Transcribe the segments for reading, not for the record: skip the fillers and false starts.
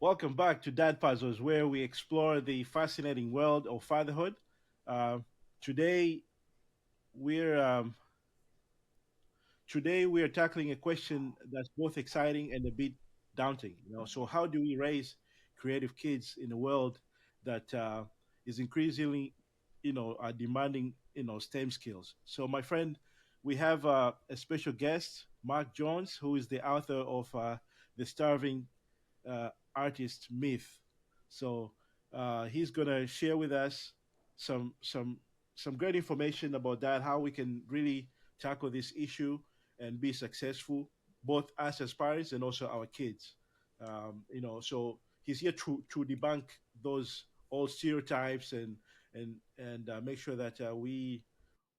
Welcome back to Dad Puzzles, where we explore the fascinating world of fatherhood. Uh, today, we're today we are tackling a question that's both exciting and a bit daunting. So how do we raise creative kids in a world that is increasingly, demanding, STEM skills? So, my friend, we have a special guest, Mark Jones, who is the author of the Starving uh, artist myth. So he's gonna share with us some some some great information about that, how we can really tackle this issue and be successful, both us as parents and also our kids. So he's here to debunk those old stereotypes and make sure that we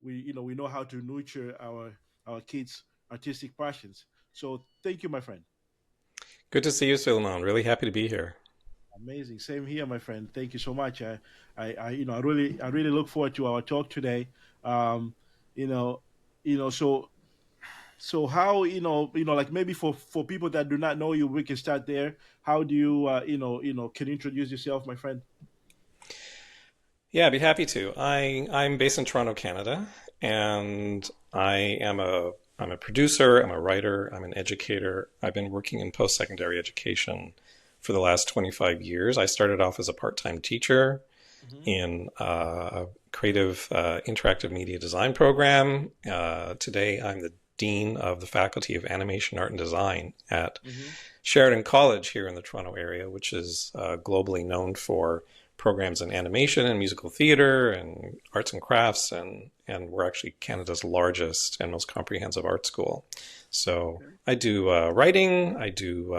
know how to nurture our kids' artistic passions. So thank you, my friend. Good to see you, Suleiman. Really happy to be here. Amazing. Same here, my friend. Thank you so much. I really look forward to our talk today. Um, you know, so how, like maybe for people that do not know you, we can start there. How do you, can you introduce yourself, my friend? Yeah, I'd be happy to. I'm based in Toronto, Canada, and I'm a producer, I'm a writer, I'm an educator. I've been working in post-secondary education for the last 25 years. I started off as a part-time teacher Hmm. in a creative interactive media design program. Today, I'm the dean of the Faculty of Animation, Art, and Design at Hmm. Sheridan College here in the Toronto area, which is globally known for programs in animation and musical theater and arts and crafts, and we're actually Canada's largest and most comprehensive art school. So Okay. I do writing, I do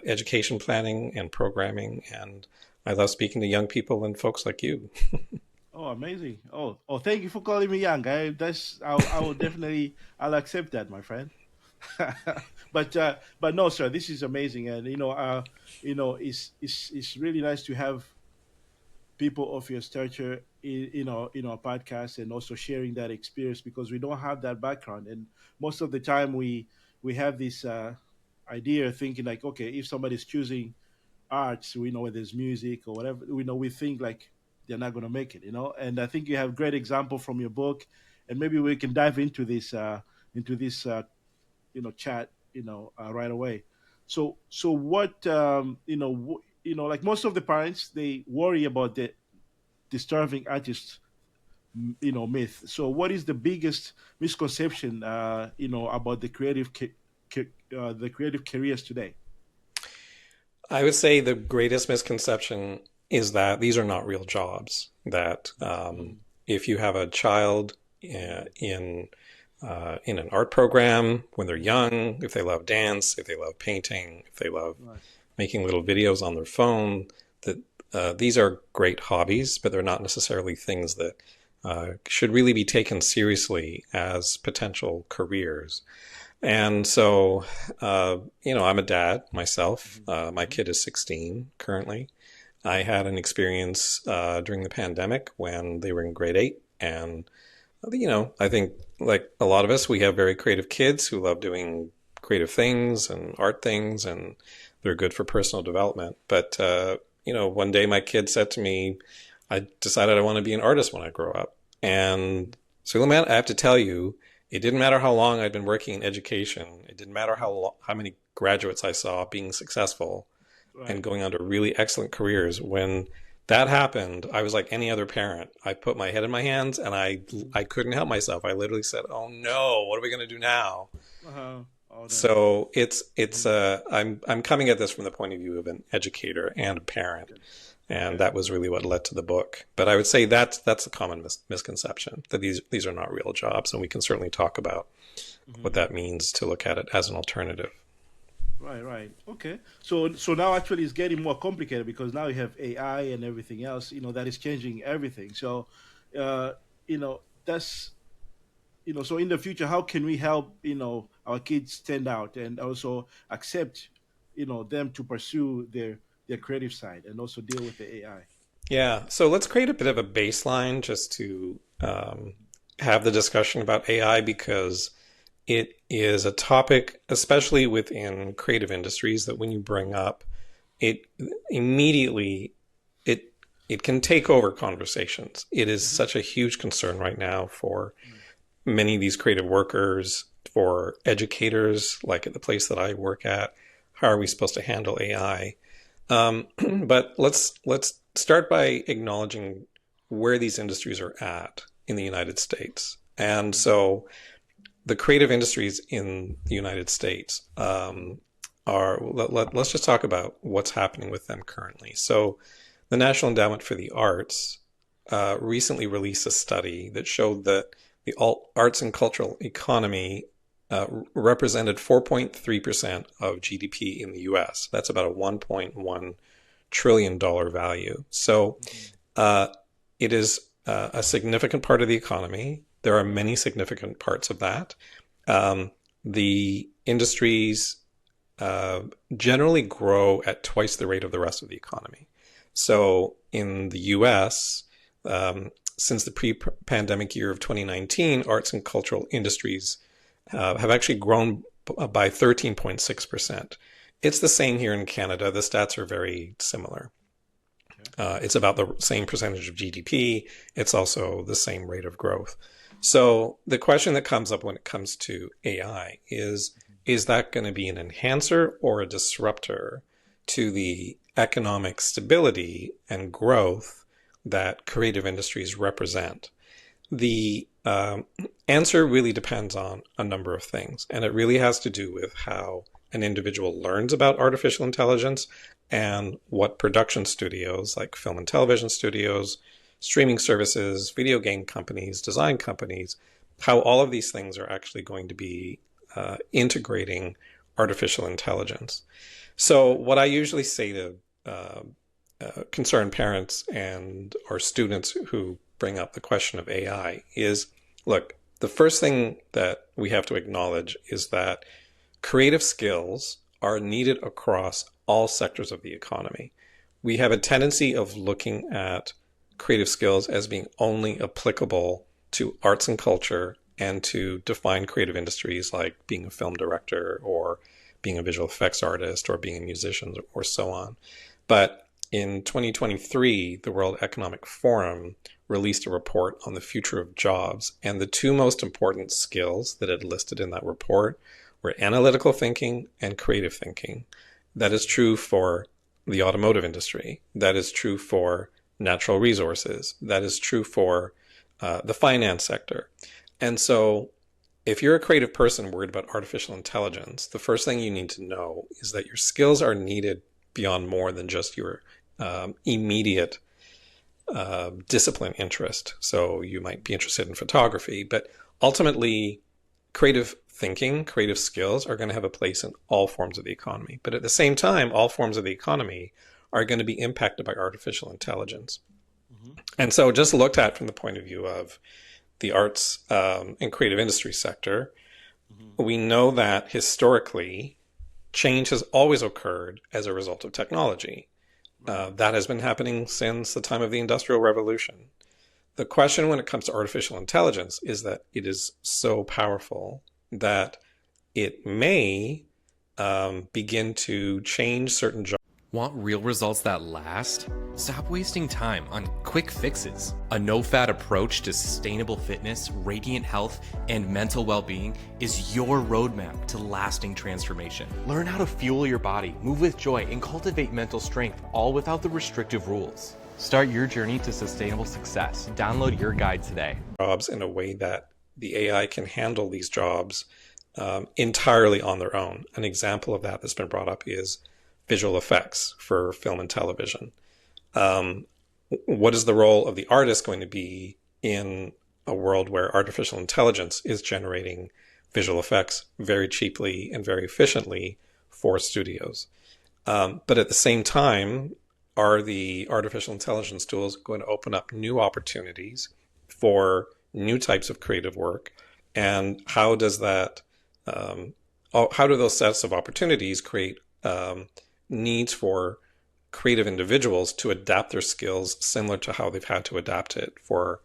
education planning and programming, and I love speaking to young people and folks like you. Oh, amazing. Oh, thank you for calling me young. I will definitely, I'll accept that, my friend. But no, sir, this is amazing, and it's really nice to have people of your stature in our podcast and also sharing that experience because we don't have that background, and most of the time we have this idea thinking like, okay, if somebody's choosing arts, we know whether it's music or whatever, we think like they're not going to make it, and I think you have great example from your book, and maybe we can dive into this chat right away. So what like most of the parents, they worry about the disturbing artist myth. So what is the biggest misconception about the creative careers today? I would say the greatest misconception is that these are not real jobs. That Mhm. if you have a child in an art program when they're Mhm. young, if they love dance, if they love painting, if they love Right. making little videos on their phone, that these are great hobbies, but they're not necessarily things that should really be taken seriously as potential careers. And so, I'm a dad myself. Mhm. My Mhm. kid is 16 currently. I had an experience during the pandemic when they were in grade 8. And, I think like a lot of us, we have very creative kids who love doing creative things and art things, and they're good for personal development. But, one day my kid said to me, I decided I want to be an artist when I grow up. And so, man, I have to tell you, it didn't matter how long I'd been working in education. It didn't matter how many graduates I saw being successful and Right. going on to really excellent careers. When that happened, I was like any other parent. I put my head in my hands and I Mhm. I couldn't help myself. I literally said, "Oh no, what are we going to do now?" Uh-huh. Oh no. So it's Mhm. I'm coming at this from the point of view of an educator and a parent, Okay. and Okay. that was really what led to the book. But I would say that's a common misconception that these are not real jobs, and we can certainly talk about what Mhm. that means to look at it as an alternative. Right, right. Okay. So now actually it's getting more complicated because now you have AI and everything else, that is changing everything. So that's so in the future, how can we help, our kids stand out and also accept, them to pursue their creative side and also deal with the AI? Yeah, so let's create a bit of a baseline just to have the discussion about AI because it is a topic, especially within creative industries, that when you bring up, it immediately it it can take over conversations. It is Hmm. such a huge concern right now for many of these creative workers, for educators, like at the place that I work at. How are we supposed to handle AI? But let's start by acknowledging where these industries are at in the United States. And Hmm. so the creative industries in the United States are, let's just talk about what's happening with them currently. So the National Endowment for the Arts recently released a study that showed that the arts and cultural economy represented 4.3% of GDP in the US. That's about a $1.1 trillion value. So Hmm. uh, it is a significant part of the economy. There are many significant parts of that. Um, the industries uh, generally grow at twice the rate of the rest of the economy. So in the US, since the pre pandemic year of 2019, arts and cultural industries have actually grown by 13.6%. It's the same here in Canada. The stats are very similar. Okay. It's about the same percentage of GDP. It's also the same rate of growth. So the question that comes up when it comes to AI is that going to be an enhancer or a disruptor to the economic stability and growth that creative industries represent? The answer really depends on a number of things, and it really has to do with how an individual learns about artificial intelligence and what production studios, like film and television studios, streaming services, video game companies, design companies, how all of these things are actually going to be integrating artificial intelligence. So, what I usually say to uh, concerned parents and our students who bring up the question of AI is, look, the first thing that we have to acknowledge is that creative skills are needed across all sectors of the economy. We have a tendency of looking at creative skills as being only applicable to arts and culture and to define creative industries like being a film director or being a visual effects artist or being a musician or so on. But in 2023, the World Economic Forum released a report on the future of jobs, and the two most important skills that it listed in that report were analytical thinking and creative thinking. That is true for the automotive industry. That is true for natural resources. That is true for the finance sector. And so, if you're a creative person worried about artificial intelligence, the first thing you need to know is that your skills are needed beyond more than just your immediate discipline interest. So you might be interested in photography, but ultimately, creative thinking, creative skills are going to have a place in all forms of the economy. But at the same time, all forms of the economy are going to be impacted by artificial intelligence. Hmm. And so, just looked at from the point of view of the arts and creative industry sector, Hmm. we know that historically, change has always occurred as a result of technology. Right. That has been happening since the time of the Industrial Revolution. The question when it comes to artificial intelligence is that it is so powerful that it may begin to change certain jobs. Want real results that last? Stop wasting time on quick fixes. A no fat approach to sustainable fitness, radiant health, and mental well being is your roadmap to lasting transformation. Learn how to fuel your body, move with joy, and cultivate mental strength, all without the restrictive rules. Start your journey to sustainable success. Download your guide today. In a way that the AI can handle these jobs entirely on their own. An example of that that's been brought up is visual effects for film and television. Um, what is the role of the artist going to be in a world where artificial intelligence is generating visual effects very cheaply and very efficiently for studios? But at the same time, are the artificial intelligence tools going to open up new opportunities for new types of creative work? And how does that, um, how do those sets of opportunities create needs for creative individuals to adapt their skills similar to how they've had to adapt it for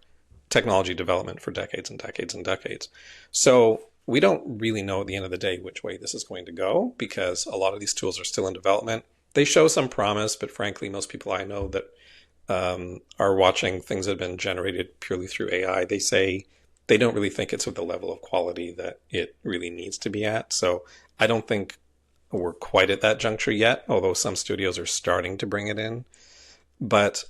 technology development for decades and decades and decades? So we don't really know at the end of the day which way this is going to go because a lot of these tools are still in development. they show some promise, but frankly, most people I know that are watching things that have been generated purely through AI, they say they don't really think it's at the level of quality that it really needs to be at. So I don't think we're quite at that juncture yet, although some studios are starting to bring it in. But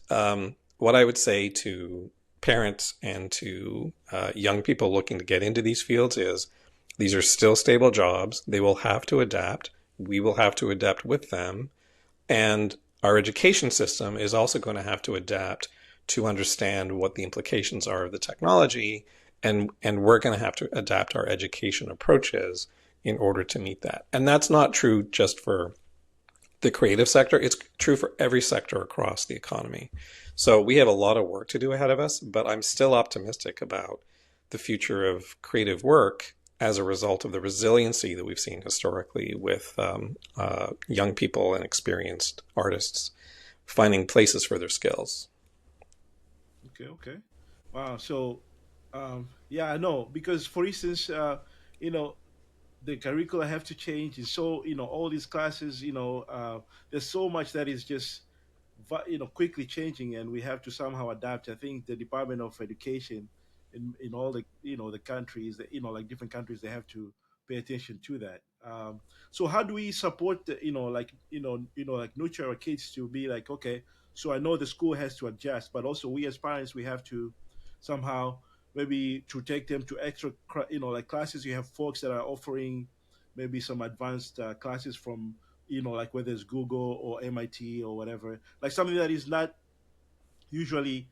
what I would say to parents and to young people looking to get into these fields is these are still stable jobs. They will have to adapt. We will have to adapt with them. And our education system is also going to have to adapt to understand what the implications are of the technology. And we're going to have to adapt our education approaches in order to meet that. And that's not true just for the creative sector. It's true for every sector across the economy. So we have a lot of work to do ahead of us, but I'm still optimistic about the future of creative work as a result of the resiliency that we've seen historically with young people and experienced artists finding places for their skills. Okay, okay. Wow. So, yeah, I know because, for instance, you know, the curricula have to change. And so, all these classes, there's so much that is just, quickly changing, and we have to somehow adapt. I think the Department of Education in all the, the countries that, like different countries, they have to pay attention to that. So how do we support the, like nurture our kids to be like, okay, so I know the school has to adjust, but also we as parents, we have to somehow maybe to take them to extra, like classes. You have folks that are offering maybe some advanced classes from, like whether it's Google or MIT or whatever, like something that is not usually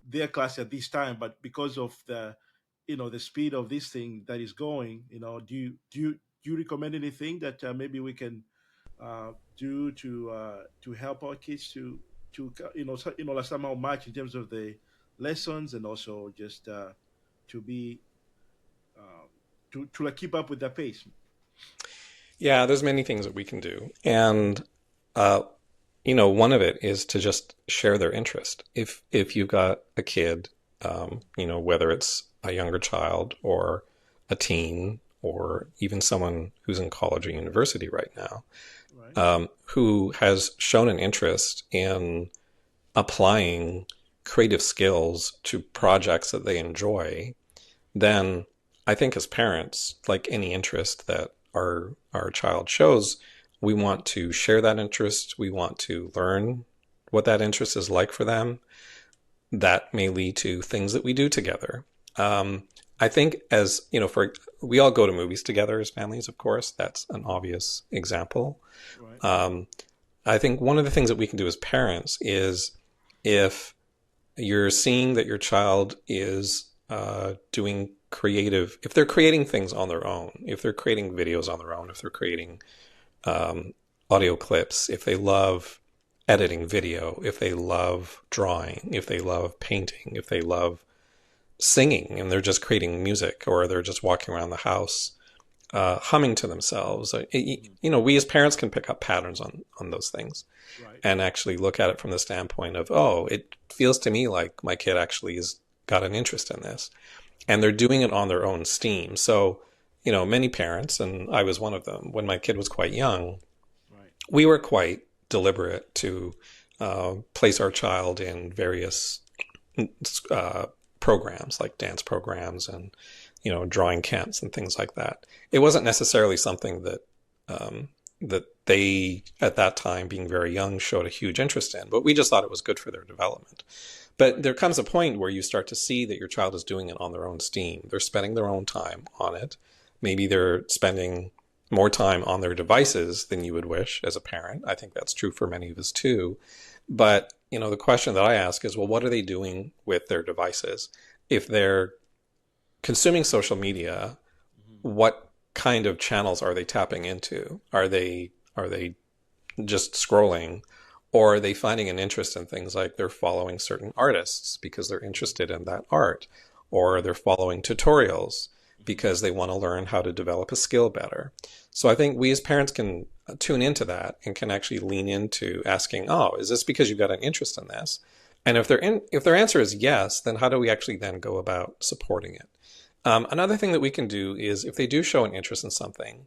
their class at this time, but because of the, the speed of this thing that is going, do you recommend anything that maybe we can do to help our kids to like somehow match in terms of the lessons, and also just to be um, to like keep up with the pace. Yeah, there's many things that we can do. And uh, one of it is to just share their interest. If you've got a kid, whether it's a younger child or a teen or even someone who's in college or university right now, Right. who has shown an interest in applying creative skills to projects that they enjoy, then I think as parents, like any interest that our child shows, we want to share that interest. We want to learn what that interest is like for them. That may lead to things that we do together. I think as for we all go to movies together as families, of course. That's an obvious example. Right. Um, I think one of the things that we can do as parents is if you're seeing that your child is doing creative, if they're creating things on their own, if they're creating videos on their own, if they're creating um, audio clips, if they love editing video, if they love drawing, if they love painting, if they love singing and they're just creating music or they're just walking around the house humming to themselves. Mhm. We as parents can pick up patterns on those things Right. and actually look at it from the standpoint of, oh, it feels to me like my kid actually has got an interest in this. And they're doing it on their own steam. So, many parents, and I was one of them, when my kid was quite young, Right. we were quite deliberate to place our child in various uh, programs like dance programs and drawing camps and things like that. It wasn't necessarily something that they at that time, being very young, showed a huge interest in, but we just thought it was good for their development. But Right. there comes a point where you start to see that your child is doing it on their own steam. They're spending their own time on it. Maybe they're spending more time on their devices than you would wish as a parent. I think that's true for many of us too. But, the question that I ask is, well, what are they doing with their devices? If they're consuming social media, Mhm. what kind of channels are they tapping into? Are they just scrolling, or are they finding an interest in things like they're following certain artists because they're interested in that art, or they're following tutorials Mhm. because they want to learn how to develop a skill better? So I think we as parents can tune into that and can actually lean into asking, oh, is this because you've got an interest in this? And if their answer is yes, then how do we actually then go about supporting it? Another thing that we can do is if they do show an interest in something,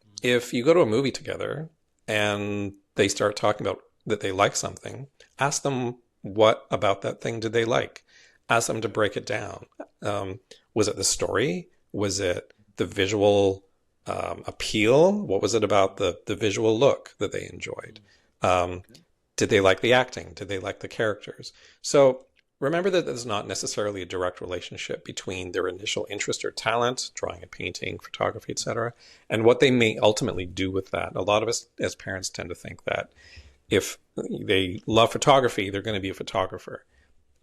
Mhm. if you go to a movie together and they start talking about that they like something, ask them what about that thing did they like. Ask them to break it down. Was it the story? Was it the visual appeal? What was it about the visual look that they enjoyed? Um, Okay. did they like the acting? Did they like the characters? So remember that there's not necessarily a direct relationship between their initial interest or talent, drawing and painting, photography, etc., and what they may ultimately do with that. A lot of us as parents tend to think that if they love photography, they're going to be a photographer.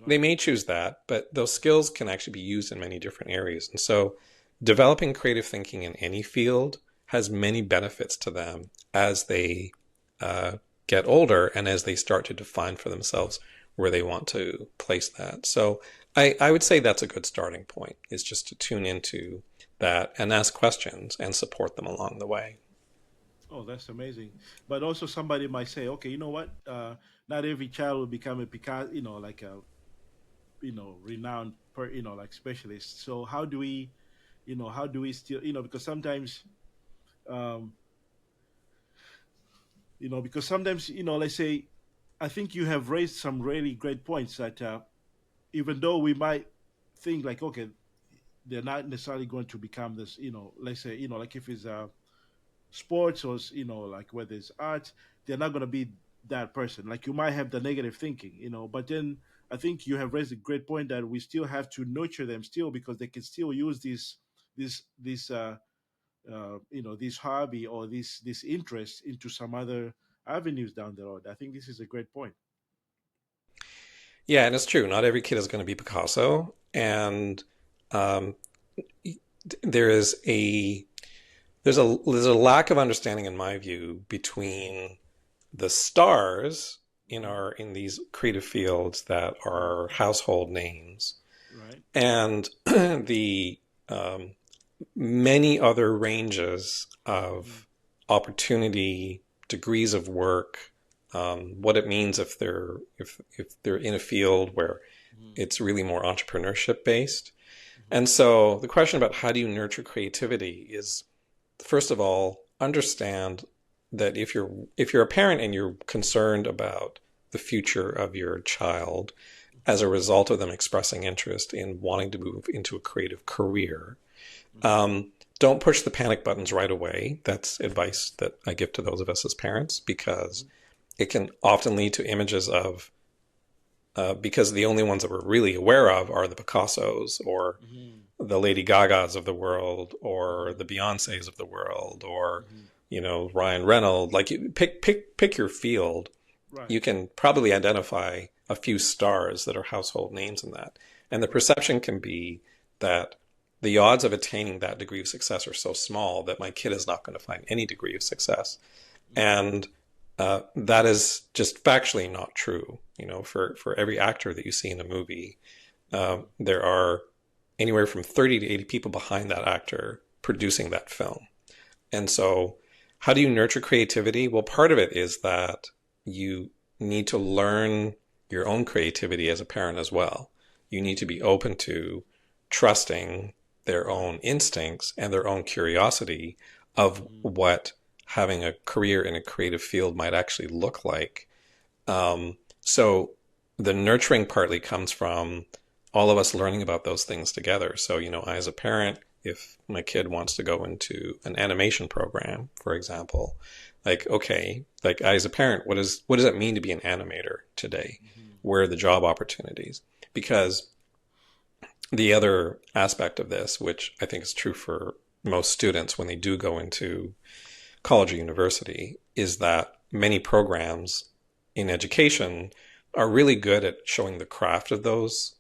They Right. may choose that, but those skills can actually be used in many different areas. And so developing creative thinking in any field has many benefits to them as they uh, get older and as they start to define for themselves where they want to place that. So I would say that's a good starting point, is just to tune into that and ask questions and support them along the way. Oh, that's amazing. But also, somebody might say, okay, you know what? Not every child will become a Picasso, like a, renowned like specialist. So how do we still, because sometimes, um, because sometimes, let's say, I think you have raised some really great points that, even though we might think like, okay, they're not necessarily going to become this, let's say, like if it's sports or like whether it's art, they're not going to be that person. Like you might have the negative thinking, but then I think you have raised a great point that we still have to nurture them still, because they can still use this hobby or this interest into some other avenues down the road. I think this is a great point. Yeah, and it's true. Not every kid is going to be Picasso, and um, there is a there's a lack of understanding, in my view, between the stars Hmm. in these creative fields that are household names Right. and the um, many other ranges Hmm. of opportunity, degrees of work, what it means if they're in a field where Hmm. it's really more entrepreneurship based. Hmm. And so the question about how do you nurture creativity is, first of all, understand that if you're a parent and you're concerned about the future of your child as a result of them expressing interest in wanting to move into a creative career, Hmm. um, don't push the panic buttons right away. That's advice that I give to those of us as parents, because Hmm. it can often lead to images of because the only ones that we're really aware of are the Picassos or Hmm. the Lady Gagas of the world or Hmm. the Beyoncés of the world or Hmm. Ryan Reynolds. Like you pick your field. Right. You can probably identify a few stars that are household names in that. And the Right. perception can be that the odds of attaining that degree of success are so small that my kid is not going to find any degree of success. Hmm. And that is just factually not true. For every actor that you see in a movie, Hmm. there are anywhere from 30 to 80 people behind that actor producing that film. And so, how do you nurture creativity? Well, part of it is that you need to learn your own creativity as a parent as well. You need to be open to trusting their Right. own instincts and their own curiosity of Hmm. what having a career in a creative field might actually look like. So the nurturing partly comes from all of us learning about those things together. So, I as a parent, if my kid wants to go into an animation program, for example, like, okay, like I as a parent, what does it mean to be an animator today? Hmm. Where are the job opportunities? Because the other aspect of this, which I think is true for most students when they do go into college or university, is that many programs in education are really good at showing the craft of those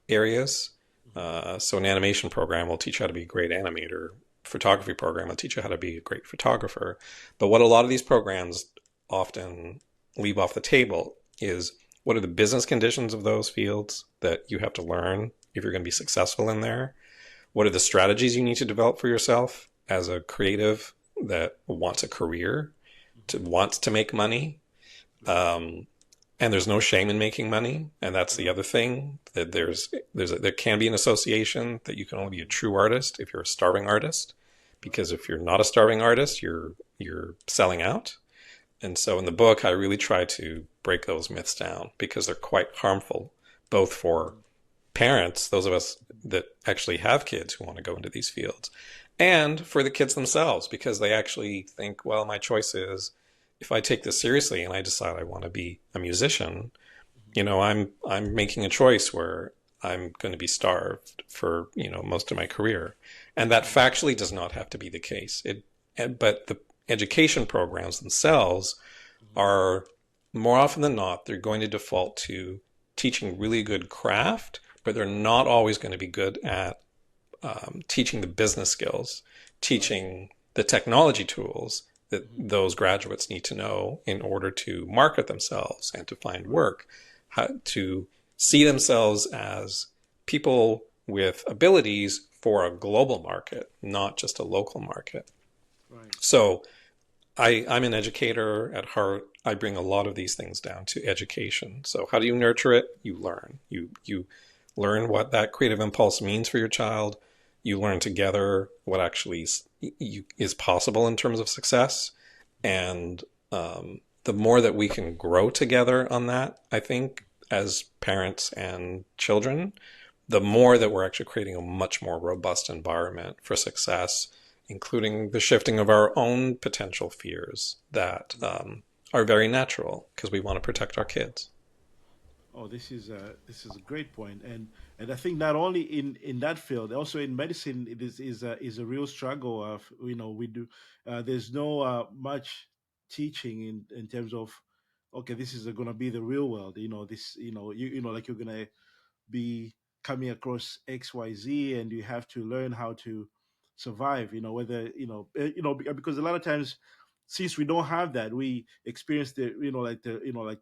areas. Hmm. So an animation program will teach you how to be a great animator. Photography program will teach you how to be a great photographer. But what a lot of these programs often leave off the table is, what are the business conditions of those fields that you have to learn if you're going to be successful in there? What are the strategies you need to develop for yourself as a creative that wants a career, to Hmm. wants to make money? Right. Um, and there's no shame in making money, and that's the Right. other thing, that there can be an association that you can only be a true artist if you're a starving artist, Right. because if you're not a starving artist, you're selling out. And so in the book, I really try to break those myths down because they're quite harmful, both for Mhm. parents, those of us that actually have kids who want to go into these fields, and for the kids themselves because they actually think, well, my choice is if I take this seriously and I decide I want to be a musician, I'm making a choice where I'm going to be starved for, most of my career. And that Mhm. factually does not have to be the case. But the education programs themselves Mhm. are more often than not, they're going to default to teaching really good craft, but they're not always going to be good at teaching the business skills, Right. teaching the technology tools that Mhm. those graduates need to know in order to market themselves and to find Right. work, how to see themselves as people with abilities for a global market, not just a local market. Right. So I'm an educator at heart. I bring a lot of these things down to education. So how do you nurture it? You learn. You learn what that creative impulse means for your child. You learn together what actually is possible in terms of success. Mhm. And the more that we can grow together on that, I think, as parents and children, the more that we're actually creating a much more robust environment for success, including the shifting of our own potential fears that are very natural because we want to protect our kids. Oh, this is a great point, and I think not only in that field, also in medicine, it is a real struggle. Of we do there's no much teaching in terms of, okay, this is going to be the real world. This like you're going to be coming across XYZ, and you have to learn how to survive, whether because a lot of times, since we don't have that, we experience the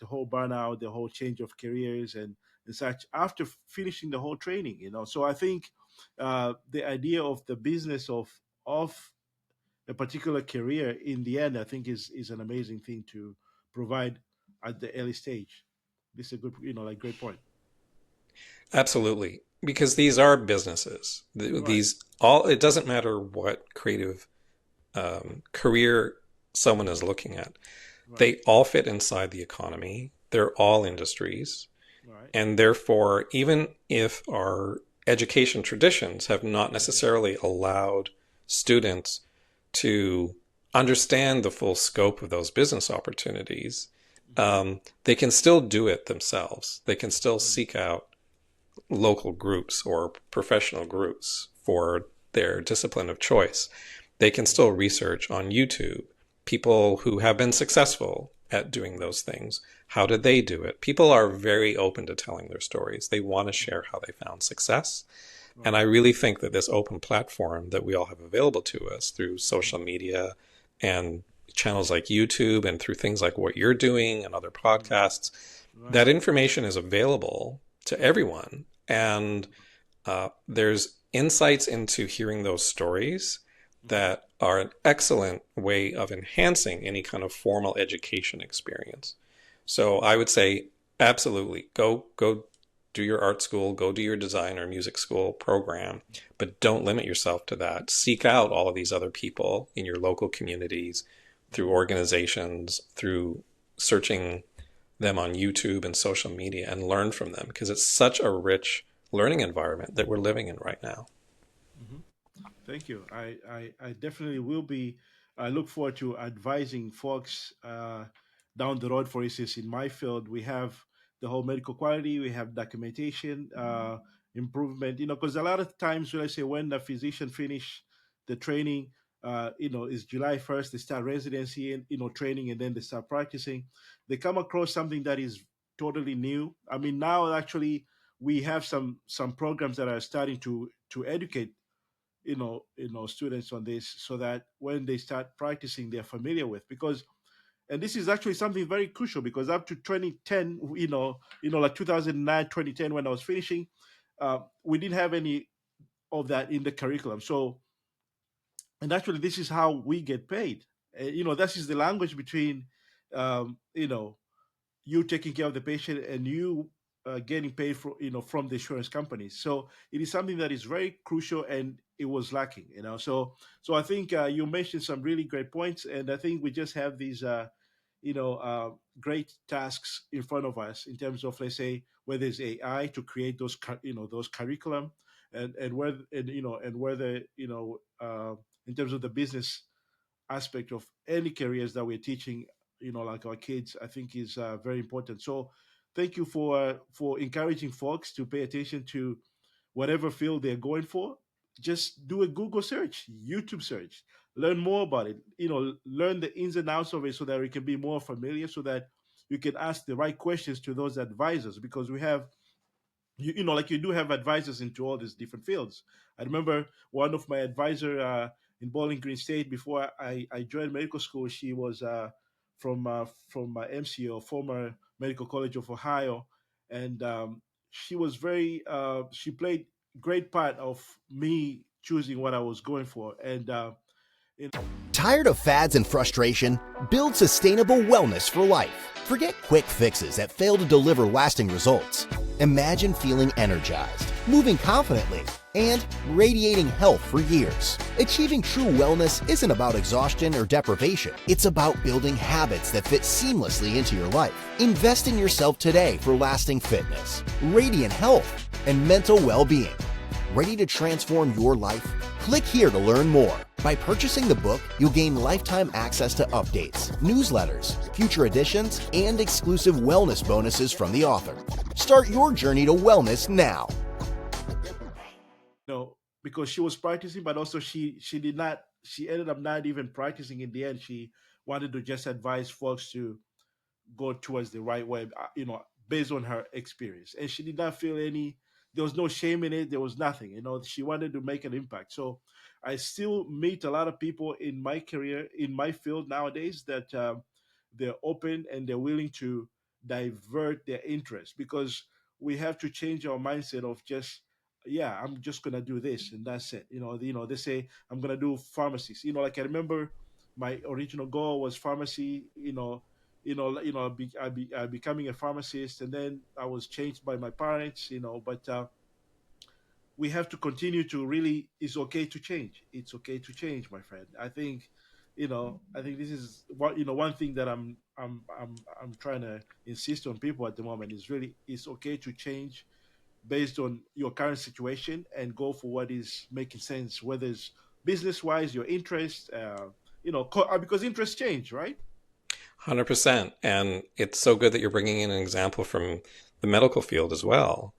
whole burnout, the whole change of careers and such after finishing the whole training. So I think the idea of the business of a particular career in the end, I think is an amazing thing to provide at the early stage. This is a good, great point. Absolutely. Because these are businesses. Right. These all, it doesn't matter what creative career someone is looking at. Right. They all fit inside the economy. They're all industries. Right. And therefore, even if our education traditions have not Mhm. necessarily allowed students to understand the full scope of those business opportunities, Mhm. they can still do it themselves. They can still Mhm. seek out local groups or professional groups for their discipline of choice. They can Mhm. still research on YouTube people who have been successful at doing Right. those things. How did they do it? People are very open to telling their stories. They want to Mhm. share how they found success. And I Right. really think that this open platform that we all have available to us through Mhm. social media and channels like YouTube and through things like what you're doing and other Mhm. podcasts, that Right. information is available to everyone. And there's insights into hearing those stories Mhm. that are an excellent way of enhancing any kind of formal education experience. So I would say absolutely go do your art school, go do your design or music school program, but don't limit yourself to that. Seek out all of these other people in your local communities through Mhm. organizations, through searching them on YouTube and social media and learn from them because it's such a rich learning environment that we're living in right now. Mhm. Thank you. I definitely will be. I look forward to advising folks down the road. For instance, in my field, we have the whole medical quality, we have documentation improvement. Because a lot of times, when I say when the physician finish the training, is July 1st. They start residency and training, and then they start practicing. They come across something that is totally new. I mean, now actually we have some programs that are starting to educate students on this so that when they start practicing they're familiar with, because and this is actually something very crucial, because up to 2010, like 2009, 2010, when I was finishing, we didn't have any of that in the curriculum. So, and actually this is how we get paid. That is the language between um, you know you taking care of the patient and you getting paid from the insurance companies. So it is something that is very crucial, and it was lacking. So I think you mentioned some really great points, and I think we just have these. great tasks in front of us in terms of, let's say, whether it's AI to create those those curriculum, and whether, and whether, in terms of the business aspect of any careers that we're teaching, like our kids, I think is very important. So thank you for encouraging folks to pay attention to whatever field they're going for. Just do a Google search, YouTube search, learn more about it, learn the ins and outs of it so that it can be more familiar, so that you can ask the right questions to those advisors, because we have, like, you do have advisors into all these different fields. I remember one of my advisor in Bowling Green State before I joined medical school. She was from MCO, former Medical College of Ohio, and she was very she played great part of me choosing what I was going for. And Tired of fads and frustration? Build sustainable wellness for life. Forget quick fixes that fail to deliver lasting results. Imagine feeling energized, moving confidently, and radiating health for years. Achieving true wellness isn't about exhaustion or deprivation. It's about building habits that fit seamlessly into your life. Invest in yourself today for lasting fitness, radiant health, and mental well-being. Ready to transform your life? Click here to learn more. By purchasing the book, you'll gain lifetime access to updates, newsletters, future editions, and exclusive wellness bonuses from the author. Start your journey to wellness now. Because she was practicing, but also she did not. She ended up not even practicing in the end. She wanted to just advise folks to go towards the right way, based on her experience. And she did not feel any, there was no shame in it. There was nothing, she wanted to make an impact. So I still meet a lot of people in my career, in my field nowadays, that they're open and they're willing to divert their interest, because we have to change our mindset of just, yeah, I'm just gonna do this and that's it. They say I'm gonna do pharmacies. Like, I remember my original goal was pharmacy. Becoming a pharmacist, and then I was changed by my parents. But we have to continue to really. It's okay to change. It's okay to change, my friend. I think this is what one thing that I'm trying to insist on people at the moment is really, it's okay to change based on your current situation and go for what is making sense, whether it's business wise, your interest, because interests change, right? 100%. And it's so good that you're bringing in an example from the medical field as well.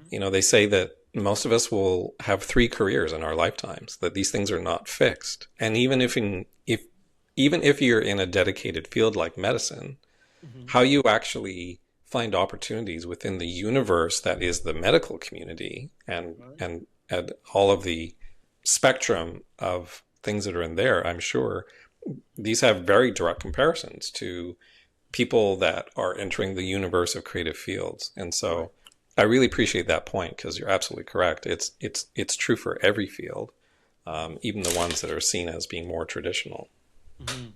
Hmm. They say that most of us will have 3 careers in our lifetimes, that these things are not fixed. And even if you're in a dedicated field like medicine, Hmm. how you actually find opportunities within the universe that is the medical community, and Right. and all of the spectrum of things that are in there, I'm sure these have very direct comparisons to people that are entering the universe of creative fields. And Right. so I really appreciate that point, because you're absolutely correct. It's true for every field, even the ones that are seen as being more traditional. Hmm.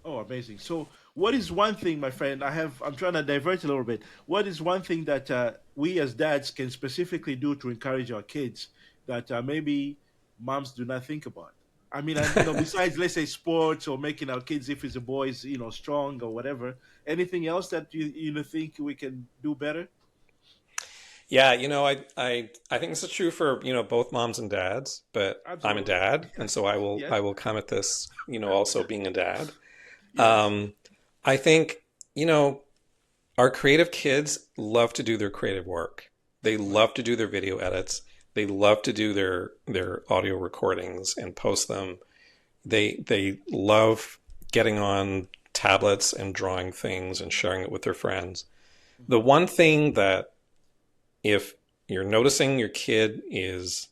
Oh, amazing. So, what is one thing, my friend? I'm trying to divert a little bit. What is one thing that we as dads can specifically do to encourage our kids that maybe moms do not think about? I mean, and besides, let's say, sports or making our kids, if it's a boy, is strong or whatever. Anything else that you think we can do better? Yeah, I think this is true for, both moms and dads, but I'm a Absolutely. dad, and so I will Yes. I will come at this, also being a dad. Yes. Um, I think, our creative kids love to do their creative work. They Right. love to do their video edits. They love to do their audio recordings and post them. They love getting on tablets and drawing things and sharing it with their friends. The Hmm. one thing that, if you're noticing your kid is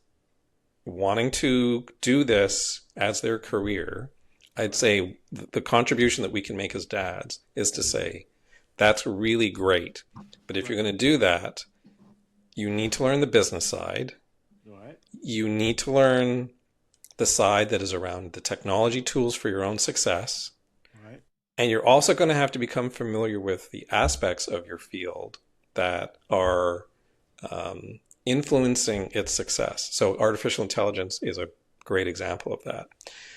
wanting to do this as their career, I'd Right. say the contribution that we can make as dads is to Hmm. say, that's really great. But if you're Right. going to do that, you need to learn the business side. Right. You need to learn the side that is around the technology tools for your own success. Right. And you're also going to have to become familiar with the aspects of your field that are influencing its success. So artificial intelligence is a great example of that.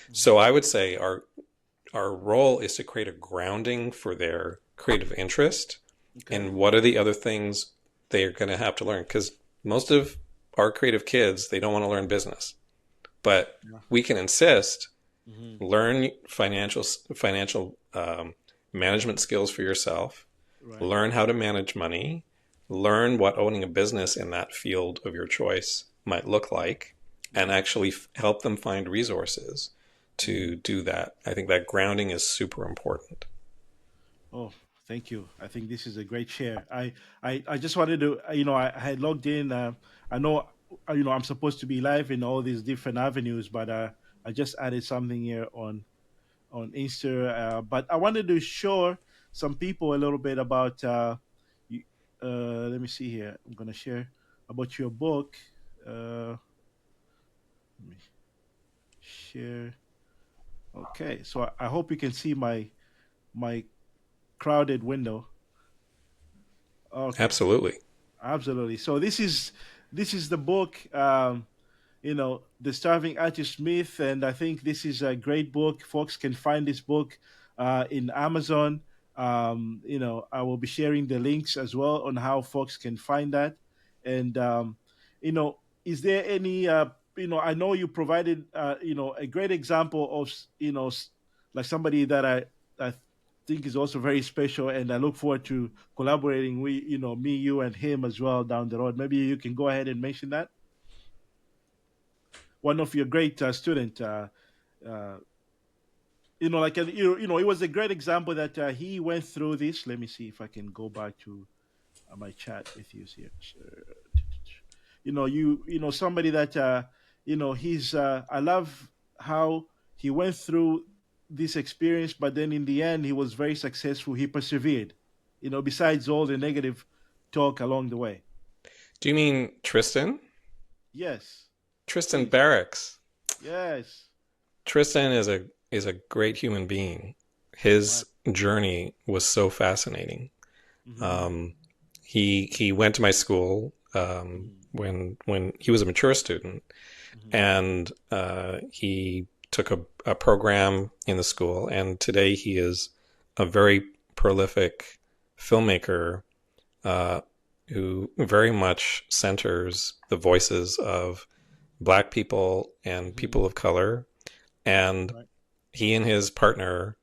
Hmm. So I would say our role is to create a grounding for their creative interest. Okay. And what are the other things they're going to have to learn? Because most of our creative kids, they don't want to learn business, but Yeah. we can insist Hmm. learn financial management skills for yourself, Right. learn how to manage money, learn what owning a business in that field of your choice might look like, and Right. actually help them find resources Mm. to do that. I think that grounding is super important. Oh, thank you. I think this is a great share. I just wanted to, I had logged in. I know, I'm supposed to be live in all these different avenues, but I just added something here on Insta. But I wanted to show some people a little bit about. You, let me see here. I'm gonna share about your book. Let me share. Okay, so I hope you can see my crowded window. Okay. Absolutely. Absolutely. So this is the book, The Starving Artist Myth, and I think this is a great book. Folks can find this book in Amazon. I will be sharing the links as well on how folks can find that. And you know, is there any I know you provided a great example of like somebody that I think is also very special, and I look forward to collaborating with me, you, and him as well down the road. Maybe you can go ahead and mention that one of your great student. Uh, like it was a great example that he went through this. Let me see if I can go back to my chat with you here. Somebody that he's I love how he went through this experience, but then in the end he was very successful. He persevered, besides all the negative talk along the way. Do you mean Tristan? Yes, Tristan please. Barracks. Yes. Tristan is a great human being. Right. His journey was so fascinating. Mm-hmm. Um, he went to my school Mm-hmm. when he was a mature student, Mm-hmm. and he took a program in the school. And today he is a very prolific filmmaker uh, who very much centers the voices of Black people and Mm-hmm. people of color. And Right. he and his partner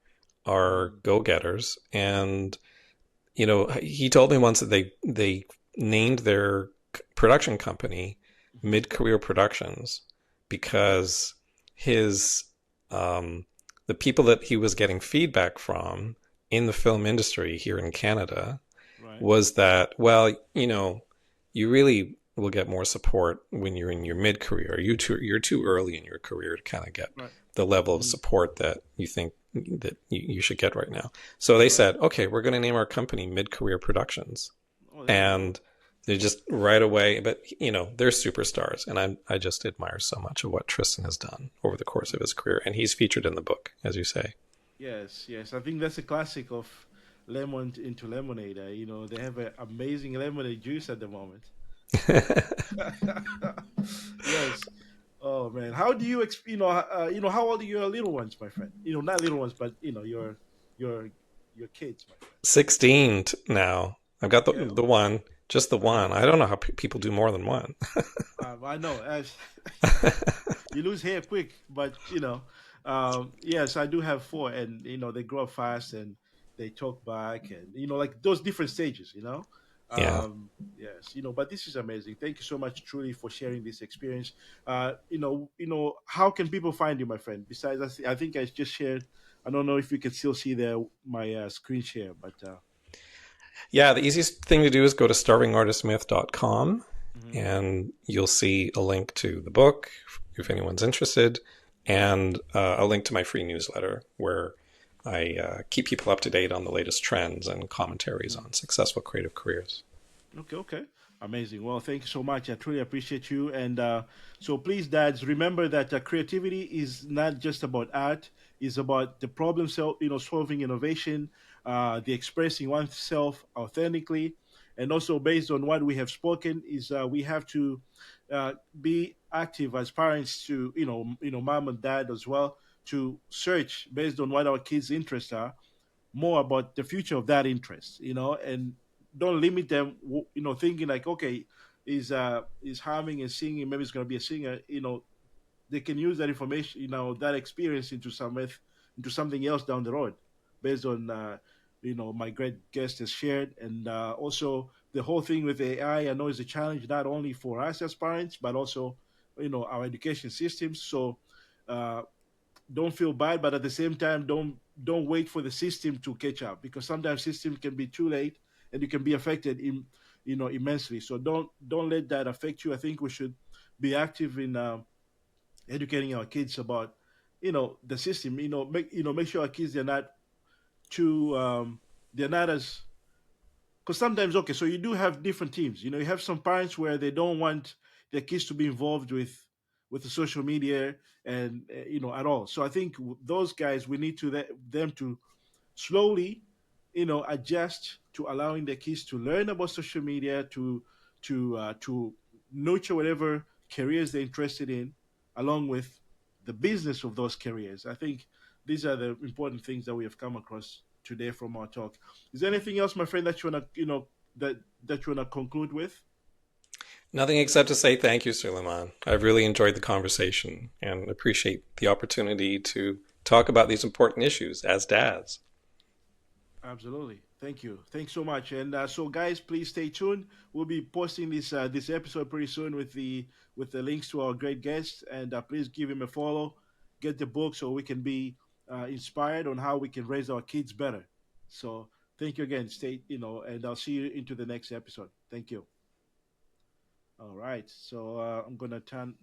are Mm-hmm. go-getters. And he told me once that they named their production company Mm-hmm. Mid-Career Productions because his the people that he was getting feedback from in the film industry here in Canada Right. was that, well, you really will get more support when you're in your mid-career. You're too early in your career to kind of get Right. the level of Mm-hmm. support that you think that you should get right now. So they Right. said, okay, we're going to name our company Mid-Career Productions. Oh, there you go. And they just right away, but they're superstars. And I just admire so much of what Tristan has done over the course of his career. And he's featured in the book, as you say. Yes, yes. I think that's a classic of lemon into lemonade. They have an amazing lemonade juice at the moment. Yes. Oh man, how do you how old are your little ones, my friend? Not little ones, but your your kids, my friend. 16 now. I've got Okay. the one, just the one. I don't know how people do more than one. I know. You lose hair quick, but yes, I do have four, and they grow up fast and they talk back, and like those different stages. Yeah. Yes, but this is amazing. Thank you so much, truly, for sharing this experience. How can people find you, my friend? Besides, I think I just shared. I don't know if you can still see my screen share, but Yeah, the easiest thing to do is go to starvingartistmyth.com mhm. and you'll see a link to the book if anyone's interested, and a link to my free newsletter where I keep people up to date on the latest trends and commentaries on successful creative careers. Okay, okay. Amazing. Well, thank you so much. I truly appreciate you. And so please, dads, remember that creativity is not just about art. It's about the solving innovation, the expressing oneself authentically. And also based on what we have spoken is we have to be active as parents to, mom and dad as well, to search based on what our kids' interests are, more about the future of that interest, and don't limit them, thinking like, okay, is harming and singing, maybe it's going to be a singer, they can use that information, that experience into something else down the road, based on my great guest has shared, and also the whole thing with AI. I know is a challenge not only for us as parents, but also our education systems. So uh, don't feel bad, but at the same time, don't wait for the system to catch up, because sometimes systems can be too late, and you can be affected immensely. So don't let that affect you. I think we should be active in educating our kids about the system. Make sure our kids, they're not too they're not as, because sometimes, okay, so you do have different teams. You have some parents where they don't want their kids to be involved with the social media, and at all. So I think those guys, we need to them to slowly, adjust to allowing their kids to learn about social media, to nurture whatever careers they're interested in, along with the business of those careers. I think these are the important things that we have come across today from our talk. Is there anything else, my friend, that you wanna, that you wanna conclude with? Nothing except to say thank you, Suleiman. I've really enjoyed the conversation and appreciate the opportunity to talk about these important issues as dads. Absolutely. Thank you. Thanks so much. And so, guys, please stay tuned. We'll be posting this episode pretty soon with the links to our great guests. And please give him a follow. Get the book so we can be inspired on how we can raise our kids better. So, thank you again. Stay, and I'll see you into the next episode. Thank you. All right. So I'm gonna turn